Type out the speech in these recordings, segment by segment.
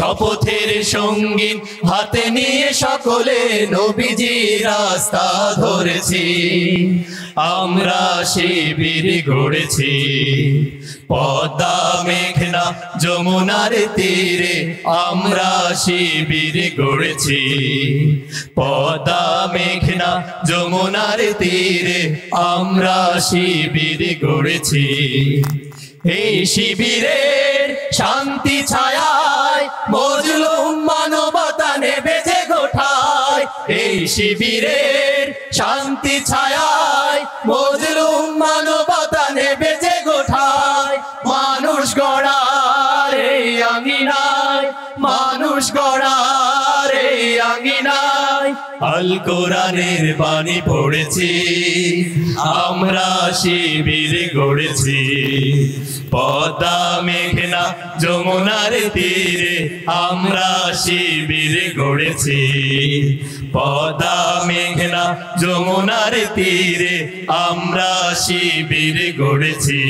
শপথের সঙ্গী হাতে নিয়ে সকলে নবীজির রাস্তা ধরেছি আমরা শিবির গড়েছি পদ্মা মেঘনা যমুনার তীরে আমরা শিবির গড়েছি পদ্মা মেঘনা যমুনার তীরে আমরা শিবির গড়েছি এই শিবিরের শান্তি ছায়ায় মজলুম মানবতা নেবে যে গোঠায় এই শিবিরের শান্তি ছায়ায় মজলুম মানবতা নেবে যে গোঠায় মানুষ গড়ার এই আঙ্গিনায় মানুষ গড়ার এই আঙ্গিনায় আল কোরআনের বাণী পড়েছি আমরা শিবির গড়েছি পদ্মা মেঘনা যমুনার তীরে আমরা শিবির গড়েছি পদ্মা মেঘনা যমুনার তীরে আমরা শিবির গড়েছি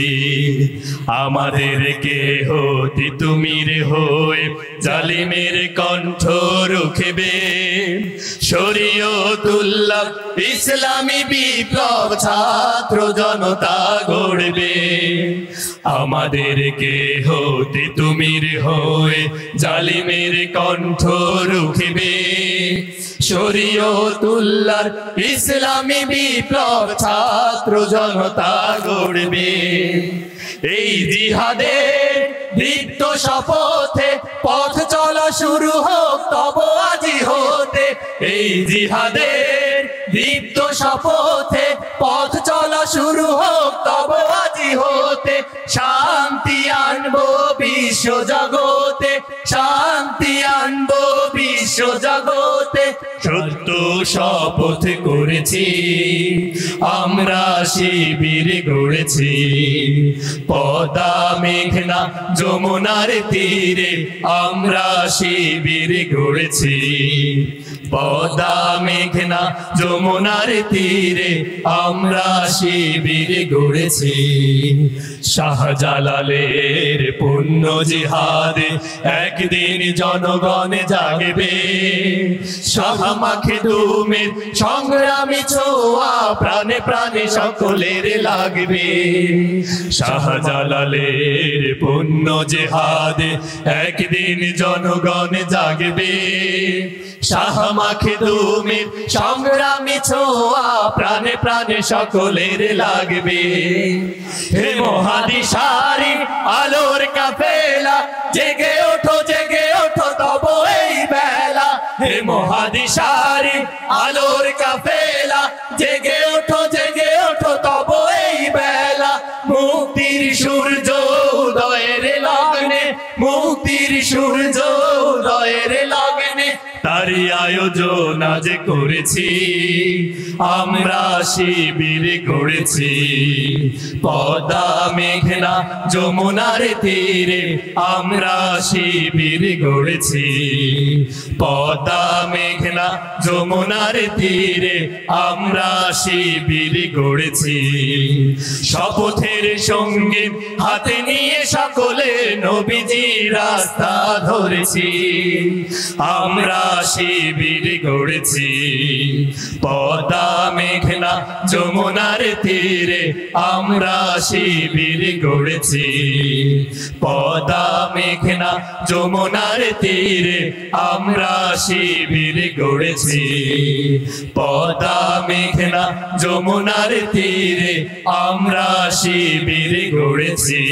আমাদেরকে হতে তুমির হয়ে জালিমের কণ্ঠ রুখবে শরীয়তুল্লাহ ইসলামী বিপ্লব ছাত্র জনতা গড়বে আমাদেরকে হতে তুমির হয়ে জালিমের কণ্ঠ রুখবে শরীয়তুল্লাহ ইসলামী বিপ্লব ছাত্র জনতা গড়বে এই জিহাদের দীপ্ত শপথে পথ চলা শুরু হোক তব আজি হতে এই জিহাদের দীপ্ত শপথে পথ চলা শুরু হোক তব আজি হতে শান্তি আনবো বিশ্ব জগতে শান্তি আনবো বিশ্ব জগতে সত্য শপথ করেছি আমরা শিবির গড়েছি পদ্মা মেঘনা যমুনার তীরে আমরা শিবির গড়েছি পদ্মা মেঘনা যমুনার তীরে আমরা শিবির গড়েছি শাহজালালের পুণ্য জিহাদে একদিন জনগণ জাগবে শাহ মাখদুমের সংগ্রামী ছোঁয়া প্রাণে প্রাণে সকলের লাগবে শাহজালালের পুণ্য জিহাদে একদিন জনগণ জাগবে শাহ মাখদুমের সংগ্রামী ছোঁয়া প্রাণে প্রাণে সকলের লাগবে হে মহাদিশারি আলোর কাফেলা জেগে ওঠো তব এই বেলা হে মহাদিশারি আলোর কাফেলা জেগে ওঠো তব এই বেলা মুক্তির সূর্য উদয়ের লগ্নে মুক্তির সূর্য উদয়ের লগ্নে তারি আয়োজন আজ করেছি আমরা শিবির গড়েছি পদ্মা মেঘনা যমুনার তীরে আমরা শিবির গড়েছি পদ্মা মেঘনা যমুনার তীরে আমরা শিবির গড়েছি শপথের সঙ্গে হাতে নিয়ে সকলে নবীজির রাস্তা ধরেছি আমরা শিবির গড়েছি পদ্মা মেঘনা যমুনার তীরে আমরা শিবির গড়েছি পদ্মা মেঘনা যমুনার তীরে আমরা শিবির গড়েছি পদ্মা মেঘনা যমুনার তীরে আমরা শিবির গড়েছি।